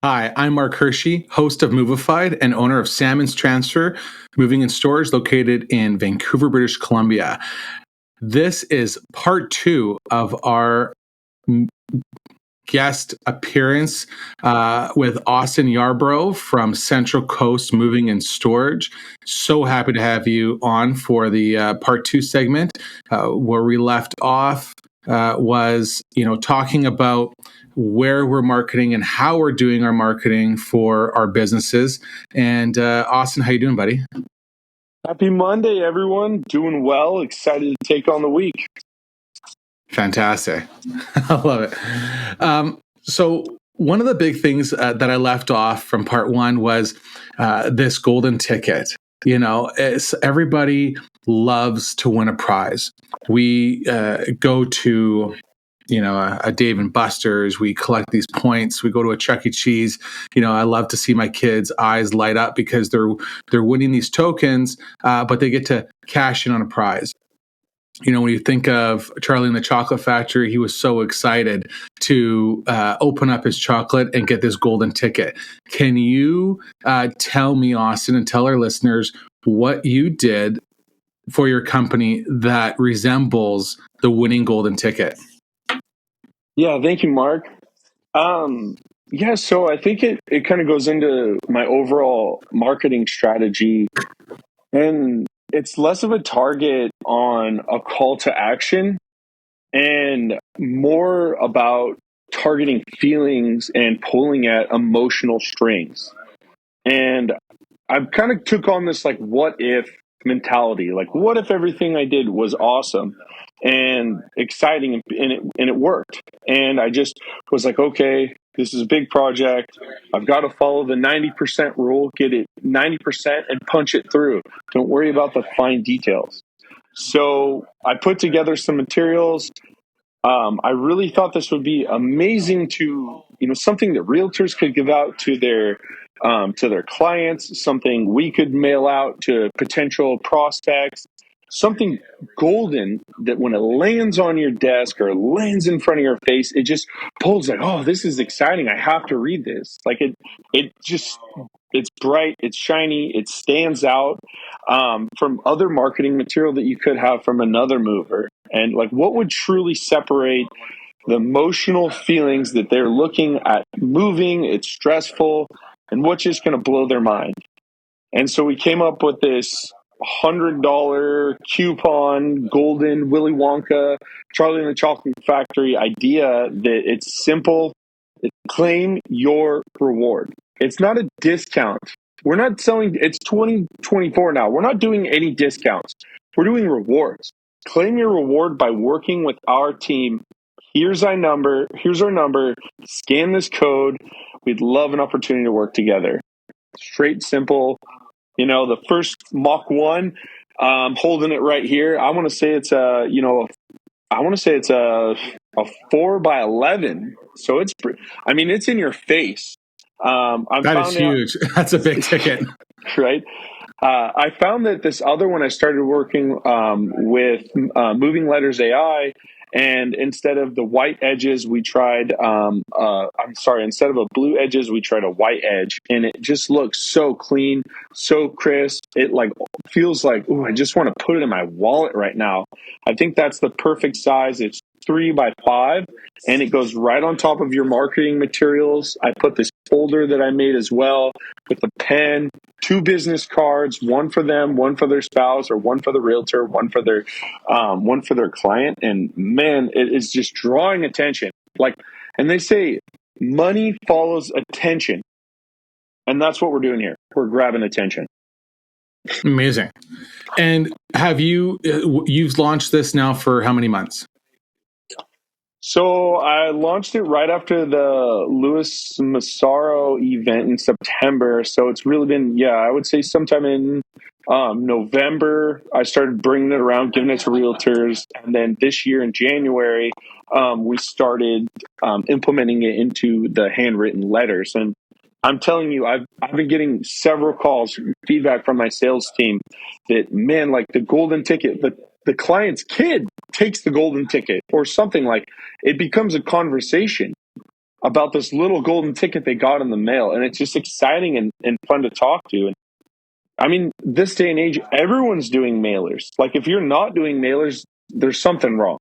Hi, I'm Mark Hershey, host of Movified and owner of Salmon's Transfer, Moving and Storage located in Vancouver, British Columbia. This is part two of our guest appearance with Austin Yarborough from Central Coast Moving and Storage. So happy to have you on for the part two segment. Where we left off was, talking about where we're marketing and how we're doing our marketing for our businesses. And Austin, how you doing, buddy? Happy Monday, everyone. Doing well. Excited to take on the week. Fantastic. I love it. So one of the big things that I left off from part one was this golden ticket. Everybody loves to win a prize. We go to a Dave and Buster's. We collect these points. We go to a Chuck E. Cheese. I love to see my kids' eyes light up because they're winning these tokens, but they get to cash in on a prize. When you think of Charlie and the Chocolate Factory, he was so excited to open up his chocolate and get this golden ticket. Can you tell me, Austin, and tell our listeners what you did for your company that resembles the winning golden ticket? Yeah, thank you, Mark. So I think it kind of goes into my overall marketing strategy, and it's less of a target on a call to action and more about targeting feelings and pulling at emotional strings. And I kind of took on this what if mentality. Like, what if everything I did was awesome and exciting and it worked? And I just was like, okay, this is a big project. I've got to follow the 90% rule, get it 90% and punch it through. Don't worry about the fine details. So I put together some materials. I really thought this would be amazing to, something that realtors could give out to their clients, something we could mail out to potential prospects, something golden that when it lands on your desk or lands in front of your face, it just pulls like, oh, this is exciting. I have to read this. It's bright, it's shiny, it stands out from other marketing material that you could have from another mover. And what would truly separate the emotional feelings that they're looking at moving, it's stressful, and what's just going to blow their mind. And so we came up with this $100 coupon, golden Willy Wonka, Charlie and the Chocolate Factory idea that it's simple. Claim your reward. It's not a discount. We're not selling, it's 2024 now. We're not doing any discounts. We're doing rewards. Claim your reward by working with our team. Here's our number. Scan this code. We'd love an opportunity to work together. Straight, simple. The first Mach 1, holding it right here. I want to say it's a 4x11. So it's in your face. That is huge. That's a big ticket. Right. I found that this other one I started working with Moving Letters AI, and instead of the white edges, we tried, instead of a blue edges, we tried a white edge, and it just looks so clean, so crisp. It feels like, ooh, I just want to put it in my wallet right now. I think that's the perfect size. It's 3x5, and it goes right on top of your marketing materials. I put this folder that I made as well with a pen, 2 business cards, one for them, one for their spouse, or one for the realtor, one for their client. And man, it is just drawing attention. And they say money follows attention, and that's what we're doing here. We're grabbing attention. Amazing. And you've launched this now for how many months? So I launched it right after the Louis Massaro event in September. So it's really been, I would say sometime in November, I started bringing it around, giving it to realtors. And then this year in January, we started implementing it into the handwritten letters. And I'm telling you, I've been getting several calls, feedback from my sales team that, man, the golden ticket, the client's kid takes the golden ticket or something. It becomes a conversation. about this little golden ticket they got in the mail. And it's just exciting and fun to talk to. And I mean, this day and age, everyone's doing mailers. Like if you're not doing mailers, there's something wrong.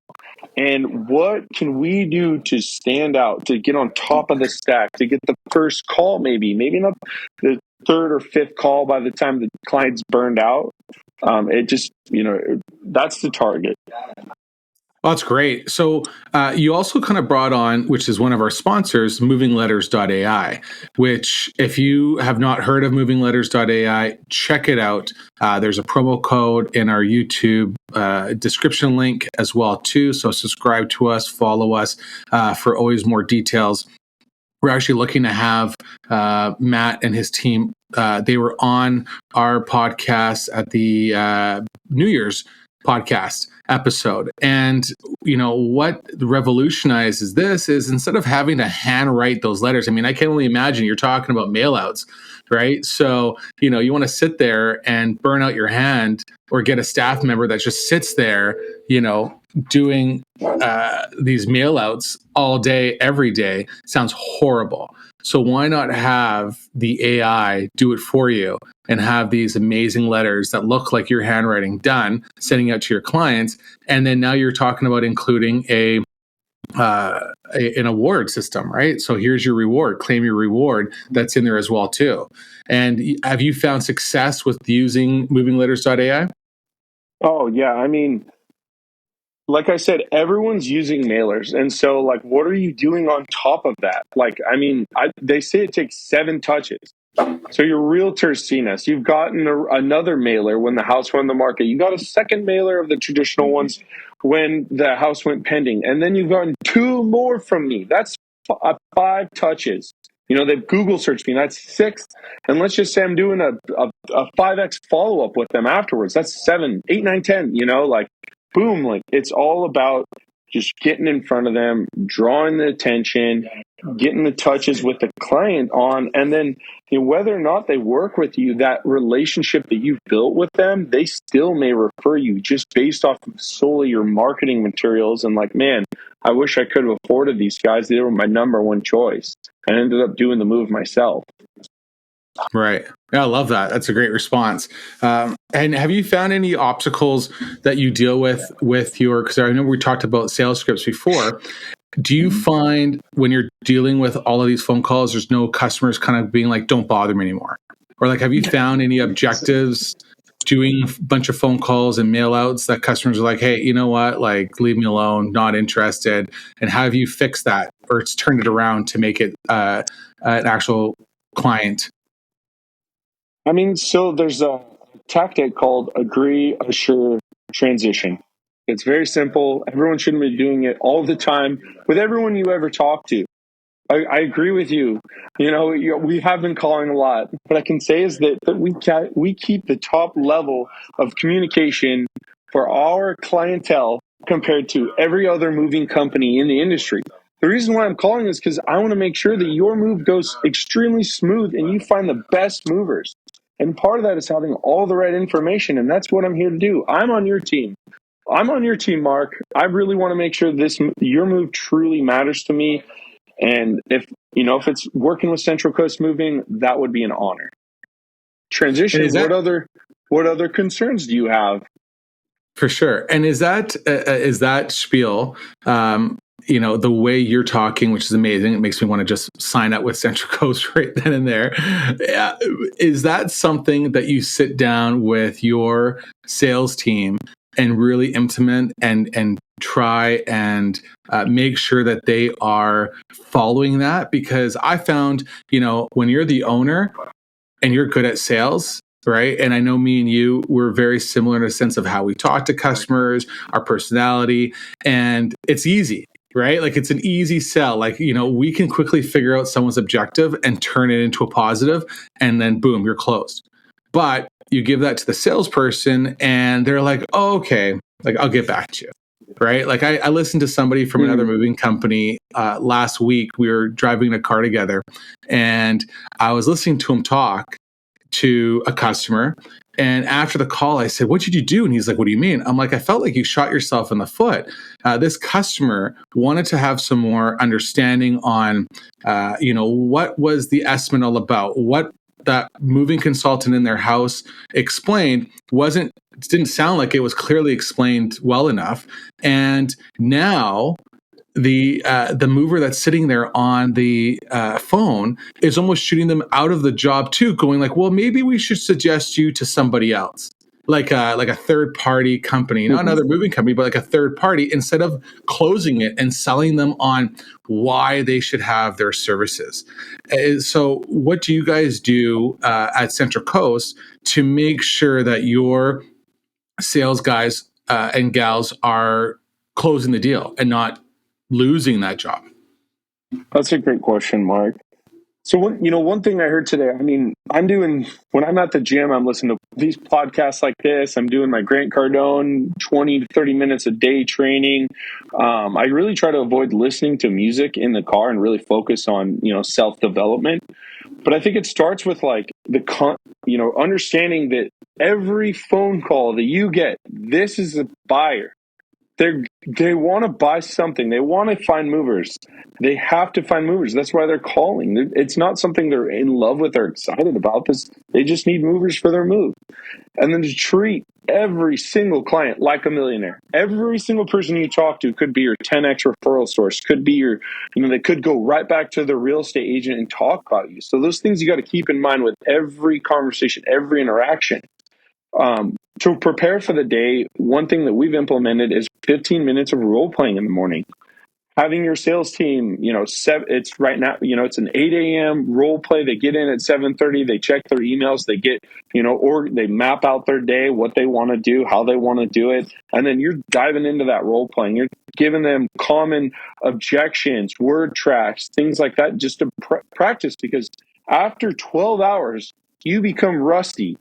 And what can we do to stand out, to get on top of the stack, to get the first call, maybe not the third or fifth call by the time the client's burned out? It just, that's the target. Well, that's great. So you also kind of brought on, which is one of our sponsors, movingletters.ai, which if you have not heard of movingletters.ai, check it out. There's a promo code in our YouTube description link as well, too. So subscribe to us, follow us for always more details. We're actually looking to have Matt and his team. They were on our podcast at the New Year's podcast episode. And, what revolutionizes this is instead of having to handwrite those letters, I mean, I can only imagine you're talking about mail outs, right? So, you want to sit there and burn out your hand or get a staff member that just sits there, doing these mail outs all day, every day. Sounds horrible. So why not have the AI do it for you and have these amazing letters that look like your handwriting done, sending out to your clients, and then now you're talking about including an award system, right? So here's your reward, claim your reward. That's in there as well too. And have you found success with using movingletters.ai? Oh yeah, I mean, like I said, everyone's using mailers. And so, like, what are you doing on top of that? Like, I mean, they say it takes 7 touches. So your realtor's seen us. You've gotten another mailer when the house went on the market. You got a second mailer of the traditional ones when the house went pending. And then you've gotten 2 more from me. That's 5 touches. They've Google searched me. That's 6. And let's just say I'm doing a 5X follow-up with them afterwards. That's 7, 8, 9, 10, like, boom, like it's all about just getting in front of them, drawing the attention, getting the touches with the client on, and then whether or not they work with you, that relationship that you've built with them, they still may refer you just based off of solely your marketing materials. And like, man, I wish I could have afforded these guys. They were my number one choice. I ended up doing the move myself. Right. Yeah, I love that. That's a great response. And have you found any obstacles that you deal with your, because I know we talked about sales scripts before. Do you find when you're dealing with all of these phone calls, there's no customers kind of being like, don't bother me anymore? Or like, have you found any objectives doing a bunch of phone calls and mail outs that customers are like, hey, you know what? Like, leave me alone, not interested. And how have you fixed that or it's turned it around to make it an actual client? I mean, so there's a tactic called agree, assure, transition. It's very simple. Everyone shouldn't be doing it all the time with everyone you ever talk to. I agree with you. We have been calling a lot. What I can say is that we keep the top level of communication for our clientele compared to every other moving company in the industry. The reason why I'm calling is because I want to make sure that your move goes extremely smooth and you find the best movers. And part of that is having all the right information. And that's what I'm here to do. I'm on your team. Mark. I really want to make sure your move truly matters to me. And if it's working with Central Coast Moving, that would be an honor. Transition. What other concerns do you have? For sure. And is that spiel, the way you're talking, which is amazing. It makes me want to just sign up with Central Coast right then and there. Is that something that you sit down with your sales team and really implement and try and make sure that they are following that? Because I found, when you're the owner and you're good at sales, right? And I know me and you, we're very similar in a sense of how we talk to customers, our personality, and it's easy, right? Like it's an easy sell. Like, we can quickly figure out someone's objective and turn it into a positive, and then boom, you're closed. But you give that to the salesperson and they're like, oh, okay, like I'll get back to you. Right. Like I listened to somebody from another moving company last week. We were driving a car together and I was listening to him talk to a customer And after the call, I said, "What did you do?" And he's like, "What do you mean?" I'm like, "I felt like you shot yourself in the foot. This customer wanted to have some more understanding on, what was the estimate all about? What that moving consultant in their house explained didn't sound like it was clearly explained well enough. And now the mover that's sitting there on the phone is almost shooting them out of the job too, going like, well, maybe we should suggest you to somebody else, like a third party company, not another moving company, but like a third party, instead of closing it and selling them on why they should have their services. So what do you guys do at Central Coast to make sure that your sales guys and gals are closing the deal and not losing that job? That's a great question, Mark. So one thing I heard today, I mean, when I'm at the gym, I'm listening to these podcasts like this. I'm doing my Grant Cardone 20 to 30 minutes a day training. I really try to avoid listening to music in the car and really focus on, self-development. But I think it starts with like understanding that every phone call that you get, this is a buyer. They want to buy something. They want to find movers. They have to find movers. That's why they're calling. It's not something they're in love with or excited about. They just need movers for their move. And then to treat every single client like a millionaire. Every single person you talk to could be your 10x referral source, could be they could go right back to the real estate agent and talk about you. So those things you got to keep in mind with every conversation, every interaction. To prepare for the day, one thing that we've implemented is 15 minutes of role playing in the morning. Having your sales team, it's right now, it's an 8 a.m. role play. They get in at 7:30. They check their emails. They get, or they map out their day, what they want to do, how they want to do it. And then you're diving into that role playing. You're giving them common objections, word tracks, things like that, just to practice, because after 12 hours, you become rusty.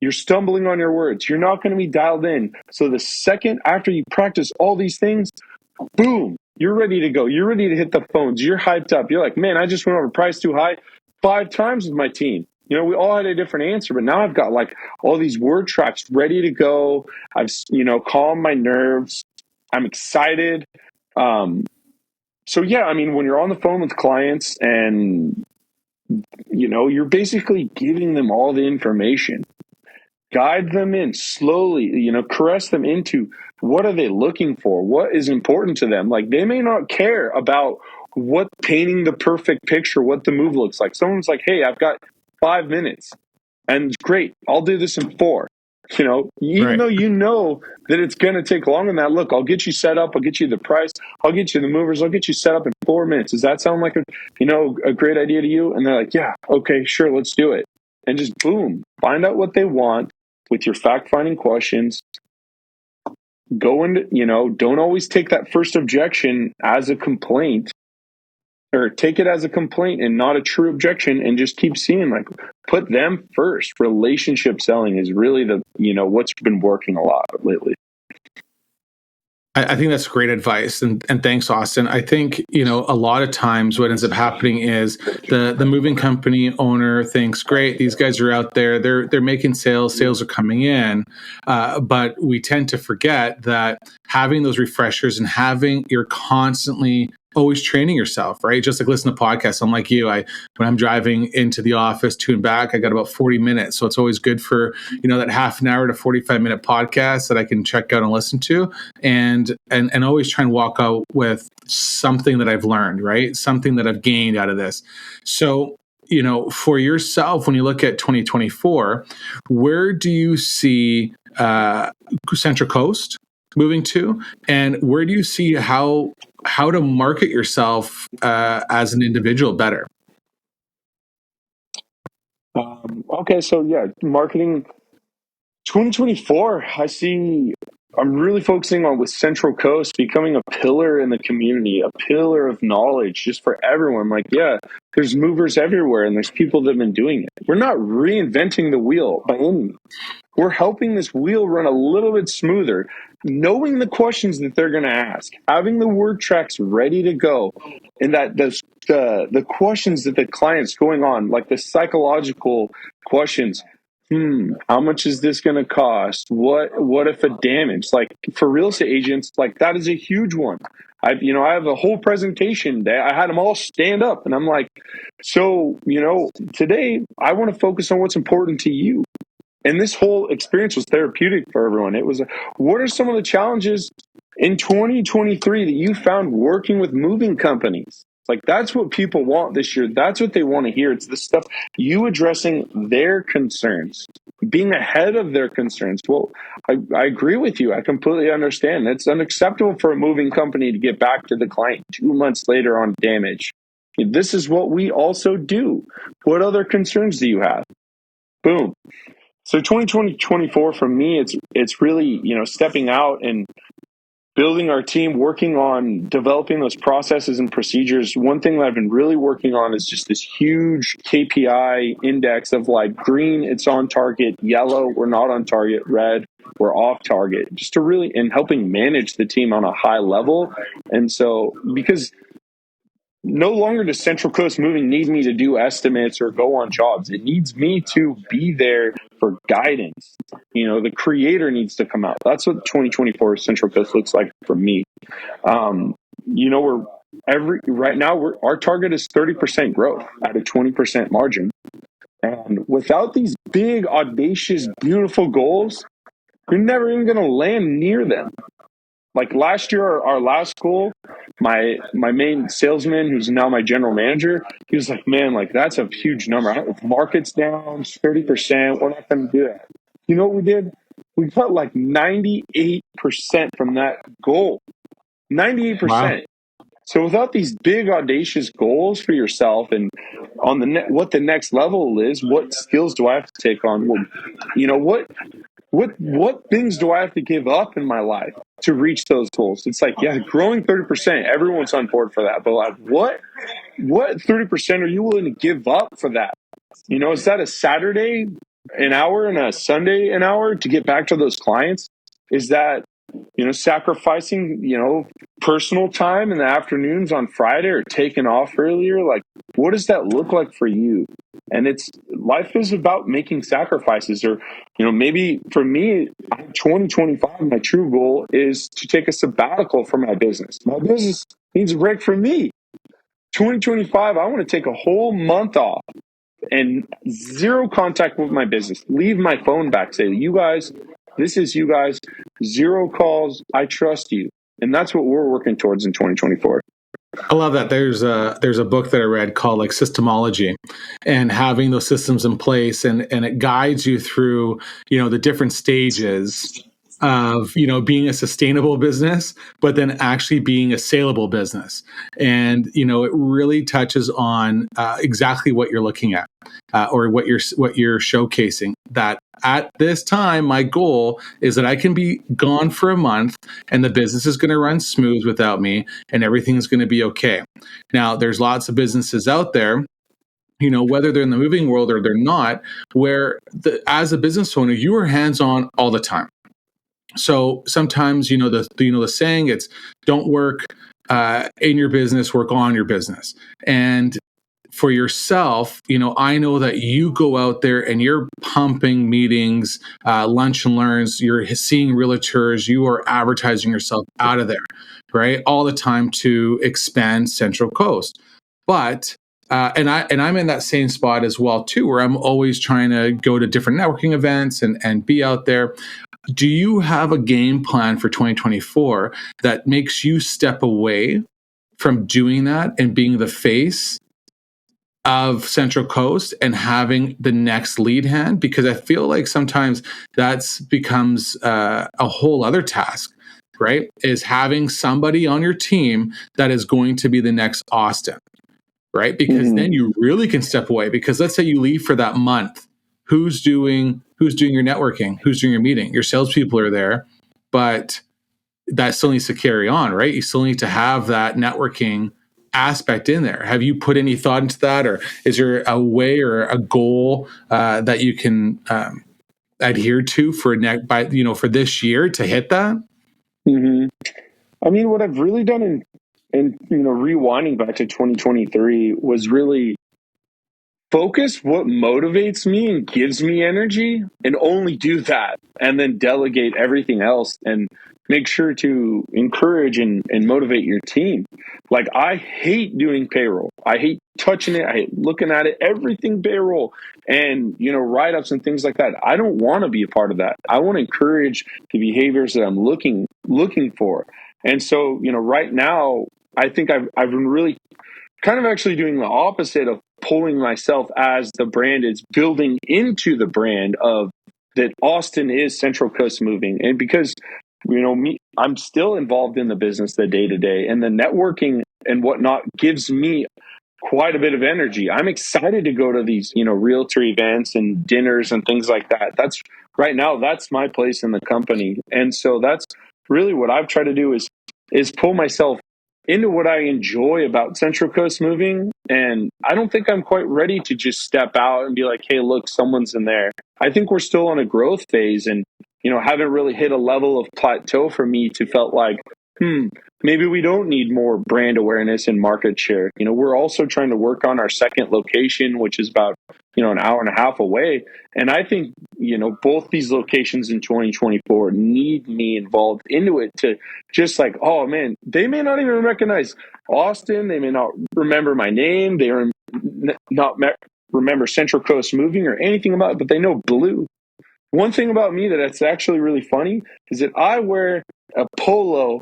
You're stumbling on your words. You're not going to be dialed in. So the second after you practice all these things, boom, you're ready to go. You're ready to hit the phones. You're hyped up. You're like, man, I just went over price too high 5 times with my team. We all had a different answer, but now I've got like all these word tracks ready to go. I've, calmed my nerves. I'm excited. So yeah, I mean, when you're on the phone with clients and, you're basically giving them all the information. Guide them in slowly, caress them into what are they looking for? What is important to them? Like, they may not care about what painting the perfect picture, what the move looks like. Someone's like, hey, I've got 5 minutes and great, I'll do this in 4. Even though that it's going to take longer than that, look, I'll get you set up. I'll get you the price. I'll get you the movers. I'll get you set up in 4 minutes. Does that sound like a great idea to you? And they're like, yeah, okay, sure, let's do it. And just boom, find out what they want with your fact-finding questions. Go into, don't always take that first objection as a complaint, or take it as a complaint and not a true objection, and just keep seeing, like, put them first. Relationship selling is really what's been working a lot lately. I think that's great advice, and thanks, Austin. I think a lot of times what ends up happening is the moving company owner thinks, great, these guys are out there, they're making sales are coming in, but we tend to forget that having those refreshers and you're constantly always training yourself, right? Just like listen to podcasts. I'm like you. When I'm driving into the office to and back, I got about 40 minutes. So it's always good for, that half an hour to 45-minute podcast that I can check out and listen to, and always try and walk out with something that I've learned, right? Something that I've gained out of this. So, for yourself, when you look at 2024, where do you see Central Coast moving to, and where do you see how to market yourself as an individual better? Okay, so yeah, marketing 2024, I'm really focusing on, with Central Coast, becoming a pillar in the community, a pillar of knowledge just for everyone. Like, yeah, there's movers everywhere and there's people that have been doing it. We're not reinventing the wheel by any means. We're helping this wheel run a little bit smoother, knowing the questions that they're going to ask, having the word tracks ready to go, and that the questions that the client's going on, like the psychological questions, how much is this going to cost? What if a damage? Like for real estate agents, like that is a huge one. I have a whole presentation that I had them all stand up, and I'm like, so, today I want to focus on what's important to you. And this whole experience was therapeutic for everyone. It was, what are some of the challenges in 2023 that you found working with moving companies? Like, that's what people want this year. That's what they want to hear. It's the stuff, you addressing their concerns, being ahead of their concerns. Well, I agree with you. I completely understand. It's unacceptable for a moving company to get back to the client 2 months later on damage. This is what we also do. What other concerns do you have? Boom. So 2024 for me, it's really, stepping out and building our team, working on developing those processes and procedures. One thing that I've been really working on is just this huge KPI index of like green, it's on target, yellow, we're not on target, red, we're off target, just to really, and helping manage the team on a high level. And so, because no longer does Central Coast Moving need me to do estimates or go on jobs. It needs me to be there for guidance. The creator needs to come out. That's what 2024 Central Coast looks like for me. Right now our target is 30% growth at a 20% margin. And without these big, audacious, beautiful goals, you're never even going to land near them. Like last year, our last goal, my main salesman, who's now my general manager, he was like, man, like that's a huge number. If market's down 30%, we're not going to do that. You know what we did? We cut like 98% from that goal. 98%. Wow. So without these big audacious goals for yourself and on what the next level is, what skills do I have to take on? Well, what things do I have to give up in my life to reach those goals? It's like, yeah, growing 30%, everyone's on board for that. But like, what 30% are you willing to give up for that? Is that a Saturday an hour and a Sunday an hour to get back to those clients? Is that, sacrificing, personal time in the afternoons on Friday or taking off earlier? Like, what does that look like for you? And life is about making sacrifices. Or, maybe for me, 2025, my true goal is to take a sabbatical from my business. My business needs a break from me. 2025, I want to take a whole month off and zero contact with my business. Leave my phone back. Say, you guys, this is you guys. Zero calls. I trust you. And that's what we're working towards in 2024. I love that. There's a book that I read called like Systemology, and having those systems in place, and it guides you through, the different stages of, being a sustainable business, but then actually being a saleable business. And, it really touches on exactly what you're looking at, or what you're showcasing. That at this time, my goal is that I can be gone for a month and the business is going to run smooth without me and everything is going to be okay. Now, there's lots of businesses out there, whether they're in the moving world or they're not, where as a business owner, you are hands-on all the time. So sometimes, the saying, it's don't work in your business, work on your business. And for yourself, I know that you go out there and you're pumping meetings, lunch and learns, you're seeing realtors, you are advertising yourself out of there, right? All the time to expand Central Coast. But and I'm in that same spot as well too, where I'm always trying to go to different networking events and be out there. Do you have a game plan for 2024 that makes you step away from doing that and being the face of Central Coast and having the next lead hand? Because I feel like sometimes that's becomes a whole other task, right? Is having somebody on your team that is going to be the next Austin, right? Because then you really can step away. Because let's say you leave for that month. Who's doing your networking? Who's doing your meeting? Your salespeople are there, but that still needs to carry on, right? You still need to have that networking aspect in there. Have you put any thought into that, or is there a way or a goal that you can adhere to for this year to hit that? I mean, what I've really done in rewinding back to 2023 was really focus what motivates me and gives me energy and only do that, and then delegate everything else and make sure to encourage and motivate your team. Like, I hate doing payroll. I hate touching it. I hate looking at it, everything payroll and, write-ups and things like that. I don't want to be a part of that. I want to encourage the behaviors that I'm looking for. And so, right now, I think I've been really kind of actually doing the opposite of pulling myself as the brand is building into the brand of that Austin is Central Coast Moving. And because, I'm still involved in the business the day to day, and the networking and whatnot gives me quite a bit of energy. I'm excited to go to these, realtor events and dinners and things like that. That's right now, that's my place in the company. And so that's really what I've tried to do is pull myself into what I enjoy about Central Coast Moving. And I don't think I'm quite ready to just step out and be like, hey, look, someone's in there. I think we're still on a growth phase and, haven't really hit a level of plateau for me to felt like, maybe we don't need more brand awareness and market share. We're also trying to work on our second location, which is about, an hour and a half away. And I think, both these locations in 2024 need me involved into it to just like, oh man, they may not even recognize Austin. They may not remember my name. They are not remember Central Coast Moving or anything about it, but they know Blue. One thing about me that's actually really funny is that I wear a polo,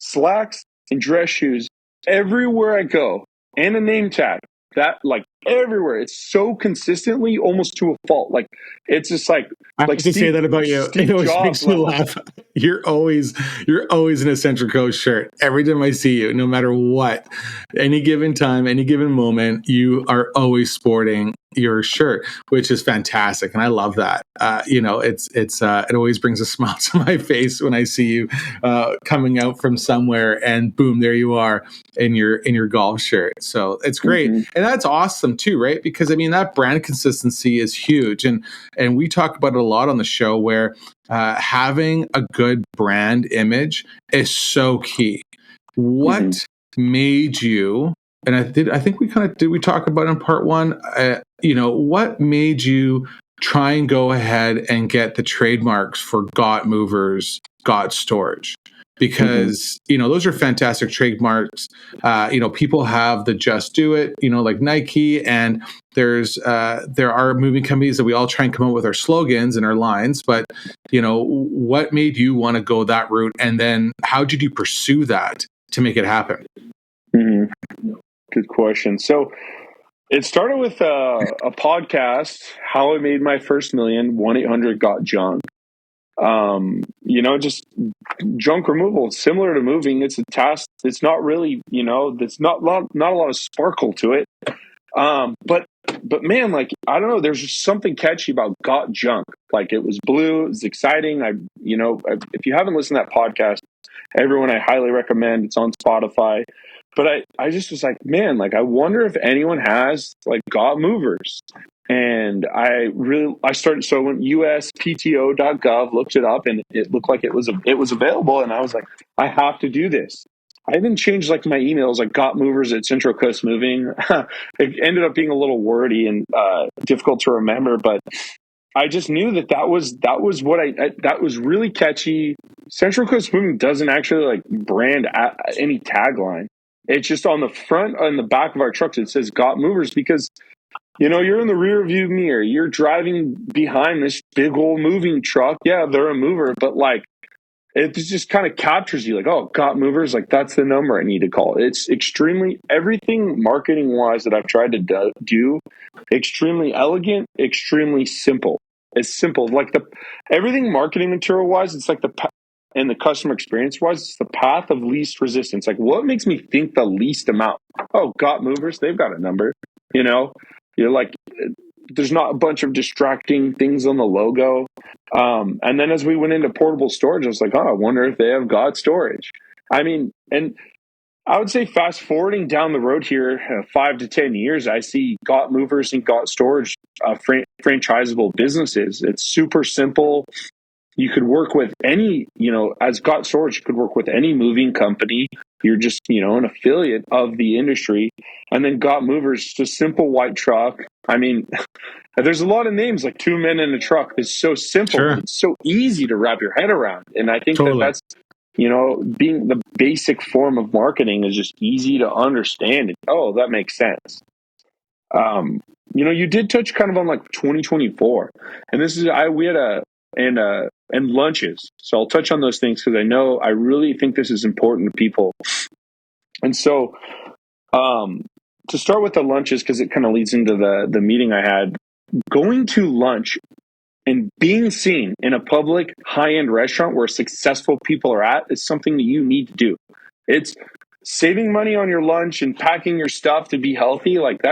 slacks, and dress shoes everywhere I go, and a name tag. That, like, everywhere. It's so consistently, almost to a fault. Like, it's just like I have to say that about you. It always makes me laugh. You're always in a Central Coast shirt every time I see you, no matter what. Any given time, any given moment, you are always sporting your shirt, which is fantastic, and I love that. It always brings a smile to my face when I see you coming out from somewhere, and boom, there you are in your golf shirt. So it's great, and that's awesome too, right? Because I mean, that brand consistency is huge, and we talk about it a lot on the show, where having a good brand image is so key. What made you? And I think we kind of did. We talk about it in part one. What made you try and go ahead and get the trademarks for Got Movers, Got Storage? Because those are fantastic trademarks. People have the Just Do It. Like Nike, and there are moving companies that we all try and come up with our slogans and our lines. But what made you want to go that route, and then how did you pursue that to make it happen? Good question. So it started with a podcast, How I Made My First Million, 1-800-GOT-JUNK. Just junk removal. It's similar to moving. It's a task. It's not really, it's not a lot of sparkle to it. But man, like, I don't know, there's just something catchy about Got Junk. Like, it was blue, it was exciting. If you haven't listened to that podcast, everyone, I highly recommend. It's on Spotify. But I just was like, man, like, I wonder if anyone has like Got Movers. And I started, so I went uspto.gov, looked it up, and it looked like it was available. And I was like, I have to do this. I even changed like my emails, like Got Movers at Central Coast Moving. It ended up being a little wordy and difficult to remember, but I just knew that was what that was really catchy. Central Coast Moving doesn't actually like brand any tagline. It's just on the front and the back of our trucks. It says Got Movers because, you're in the rear view mirror. You're driving behind this big old moving truck. Yeah, they're a mover, but like, it just kind of captures you like, oh, Got Movers, like that's the number I need to call. It's extremely, everything marketing wise that I've tried to do, extremely elegant, extremely simple. It's simple. Like everything marketing material wise, it's like and the customer experience wise, it's the path of least resistance. Like, what makes me think the least amount? Oh, Got Movers, they've got a number, You're like, there's not a bunch of distracting things on the logo. And then as we went into portable storage, I was like, oh, I wonder if they have Got Storage. I mean, and I would say fast forwarding down the road here, 5 to 10 years, I see Got Movers and Got Storage franchisable businesses. It's super simple. You could work with any, as Got Storage, you could work with any moving company. You're just, an affiliate of the industry. And then Got Movers, just a simple white truck. I mean, there's a lot of names like 2 men in a truck. It's so simple, Sure. but it's so easy to wrap your head around. And I think Totally. that's, being the basic form of marketing is just easy to understand. And, oh, that makes sense. You did touch kind of on like 2024, and this is we had and lunches. So I'll touch on those things because I really think this is important to people. And so, to start with the lunches, because it kind of leads into the meeting I had, going to lunch and being seen in a public high-end restaurant where successful people are at is something that you need to do. It's saving money on your lunch and packing your stuff to be healthy. Like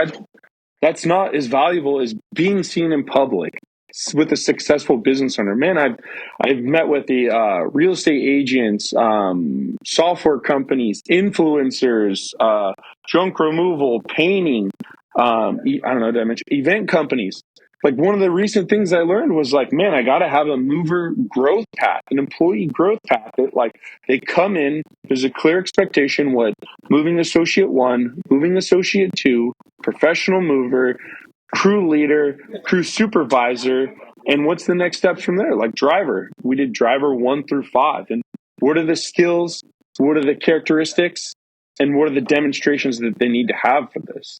that's not as valuable as being seen in public with a successful business owner. Man, I've met with the real estate agents, software companies, influencers, junk removal, painting. I don't know, did I mention event companies? Like, one of the recent things I learned was like, man, I got to have a mover growth path, an employee growth path. That, like, they come in, there's a clear expectation what moving associate 1, moving associate 2, professional mover, crew leader, crew supervisor, and what's the next steps from there? Like driver. We did driver 1 through 5. And what are the skills? What are the characteristics? And what are the demonstrations that they need to have for this?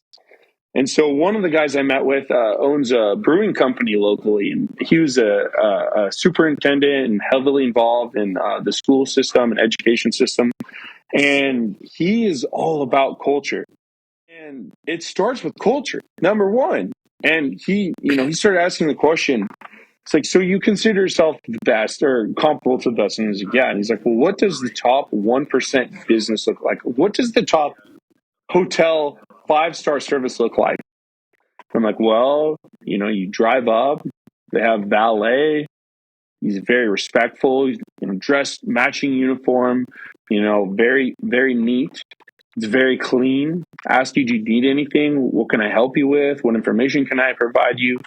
And so one of the guys I met with owns a brewing company locally, and he was a superintendent and heavily involved in the school system and education system. And he is all about culture. And it starts with culture, number one. And he started asking the question. It's like, so you consider yourself the best or comparable to the best? And he's like, yeah. And he's like, well, what does the top 1% business look like? What does the top hotel 5-star service look like? I'm like, well, you drive up, they have valet. He's very respectful. He's dressed matching uniform, very, very neat. It's very clean. Ask you, do you need anything? What can I help you with? What information can I provide you?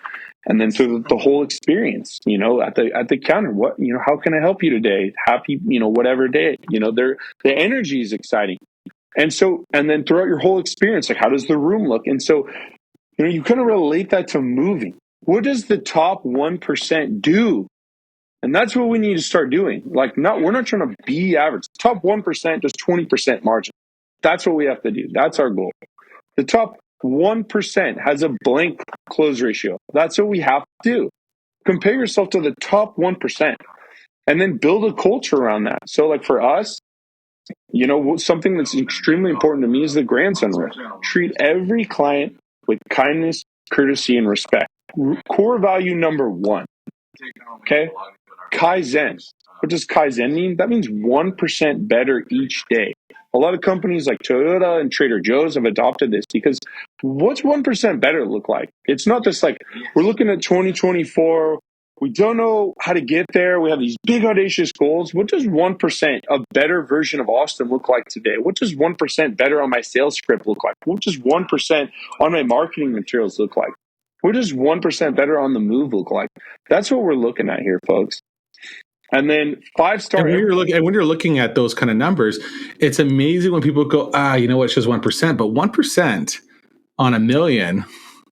And then through the whole experience, at the counter, how can I help you today? Happy, whatever day, the energy is exciting. And then throughout your whole experience, like, how does the room look? And so, you kind of relate that to moving. What does the top 1% do? And that's what we need to start doing. Like, we're not trying to be average. Top 1% does 20% margin. That's what we have to do. That's our goal. The top 1% has a blank close ratio. That's what we have to do. Compare yourself to the top 1% and then build a culture around that. So, like, for us, something that's extremely important to me is the grandson rule. Treat every client with kindness, courtesy, and respect. Core value number 1. Okay? Kaizen. What does Kaizen mean? That means 1% better each day. A lot of companies like Toyota and Trader Joe's have adopted this because what's 1% better look like? It's not just like we're looking at 2024. We don't know how to get there. We have these big audacious goals. What does 1% a better version of Austin look like today? What does 1% better on my sales script look like? What does 1% on my marketing materials look like? What does 1% better on the move look like? That's what we're looking at here, folks. And then 5-star. And when you're looking at those kind of numbers, it's amazing when people go, you know what, it's just 1%, but 1% on $1 million,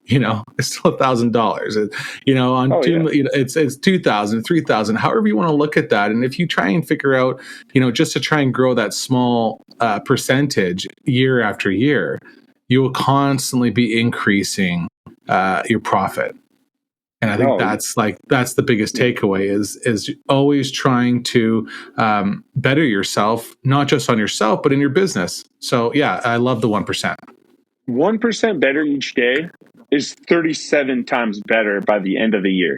it's still $1,000. On it's 2,000, 3,000, however you want to look at that. And if you try and figure out, just to try and grow that small percentage year after year, you will constantly be increasing your profit. And I think that's the biggest takeaway is always trying to better yourself, not just on yourself, but in your business. So yeah, I love the 1%. 1% better each day is 37 times better by the end of the year.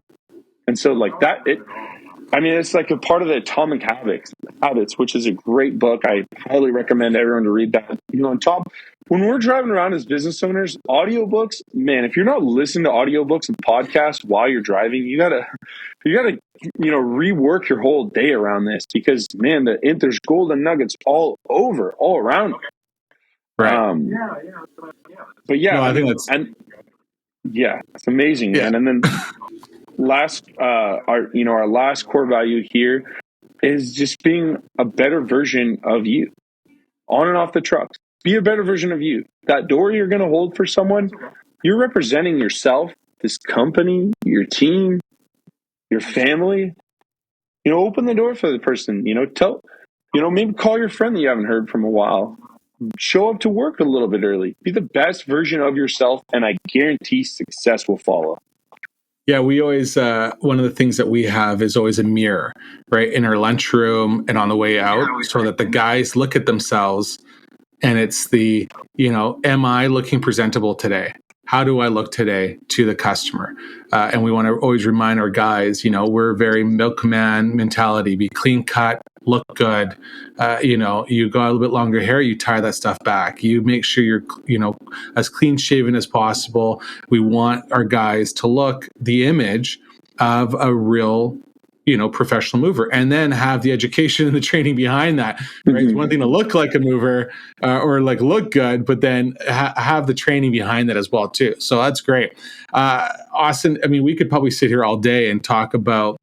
And so like that, it's like a part of the Atomic Habits, which is a great book. I highly recommend everyone to read that. On top, when we're driving around as business owners, audiobooks, man, if you're not listening to audiobooks and podcasts while you're driving, you gotta rework your whole day around this because, man, there's golden nuggets all around. Right. But yeah, no, I think that's it's amazing, man. And then our last core value here is just being a better version of you on and off the trucks. Be a better version of you. That door you're going to hold for someone, you're representing yourself, this company, your team, your family. Open the door for the person. Maybe call your friend that you haven't heard from a while. Show up to work a little bit early. Be the best version of yourself, and I guarantee success will follow. Yeah, we always, one of the things that we have is always a mirror, right, in our lunchroom and on the way out, so that the guys look at themselves and it's am I looking presentable today? How do I look today to the customer? And we want to always remind our guys, we're very milkman mentality, be clean cut, look good. You got a little bit longer hair, you tie that stuff back. You make sure you're, as clean shaven as possible. We want our guys to look the image of a real professional mover, and then have the education and the training behind that. Right, it's one thing to look like a mover or like look good, but then have the training behind that as well too. So that's great, Austin. I mean, we could probably sit here all day and talk about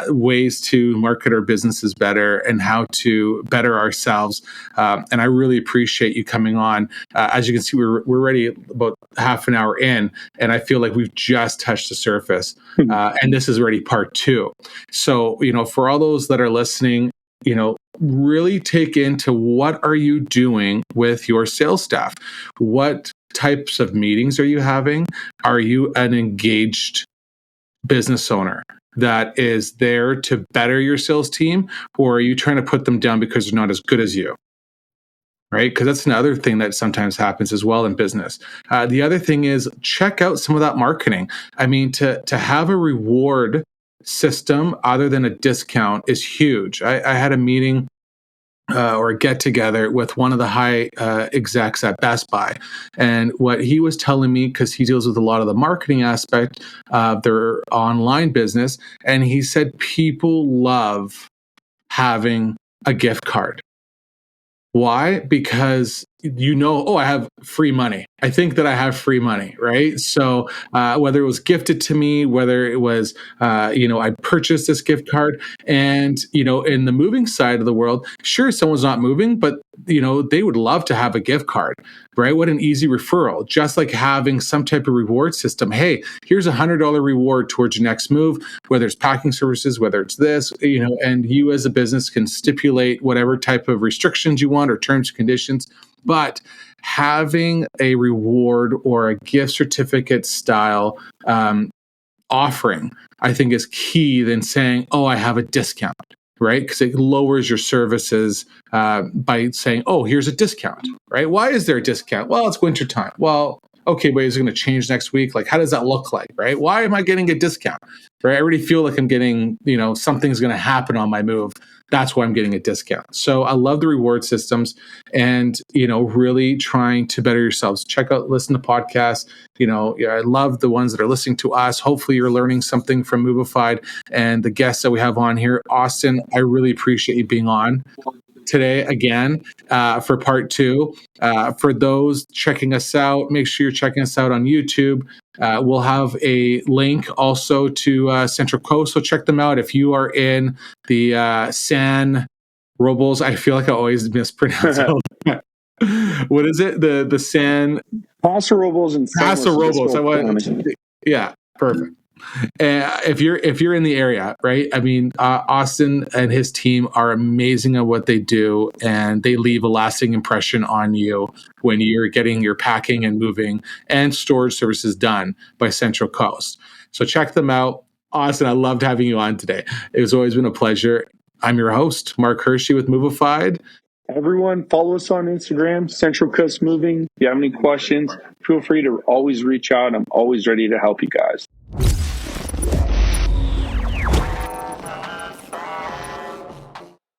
ways to market our businesses better and how to better ourselves. And I really appreciate you coming on. As you can see, we're already about half an hour in, and I feel like we've just touched the surface. And this is already part 2. So, for all those that are listening, really take into what are you doing with your sales staff? What types of meetings are you having? Are you an engaged business owner that is there to better your sales team, or are you trying to put them down because they're not as good as you? Right? Because that's another thing that sometimes happens as well in business. The other thing is check out some of that marketing. I mean, to have a reward system other than a discount is huge. I had a meeting or a get together with one of the high execs at Best Buy. And what he was telling me, because he deals with a lot of the marketing aspect of their online business, and he said people love having a gift card. Why? Because I have free money. I think that I have free money, right? So whether it was gifted to me, whether it was, I purchased this gift card, and, in the moving side of the world, sure, someone's not moving, but, they would love to have a gift card, right? What an easy referral. Just like having some type of reward system. Hey, here's $100 reward towards your next move, whether it's packing services, whether it's this, and you as a business can stipulate whatever type of restrictions you want or terms and conditions. But having a reward or a gift certificate style offering, I think, is key than saying, oh, I have a discount, right? Because it lowers your services by saying, oh, here's a discount, right? Why is there a discount? Well, it's wintertime. Well, okay, but is it going to change next week? Like, how does that look like, right? Why am I getting a discount, right? I already feel like I'm getting, something's going to happen on my move. That's why I'm getting a discount. So I love the reward systems and, really trying to better yourselves. Listen to podcasts. I love the ones that are listening to us. Hopefully you're learning something from Movified and the guests that we have on here. Austin, I really appreciate you being on today again for part 2. For those checking us out, make sure you're checking us out on YouTube. We'll have a link also to Central Coast, so check them out. If you are in the San Robles, I feel like I always mispronounce it. What is it? The San Paso Robles and Paso Robles. Yeah, perfect. If you're in the area, right? I mean, Austin and his team are amazing at what they do, and they leave a lasting impression on you when you're getting your packing and moving and storage services done by Central Coast. So check them out. Austin, I loved having you on today. It's always been a pleasure. I'm your host, Mark Hershey with Movified. Everyone, follow us on Instagram, Central Coast Moving. If you have any questions, feel free to always reach out. I'm always ready to help you guys.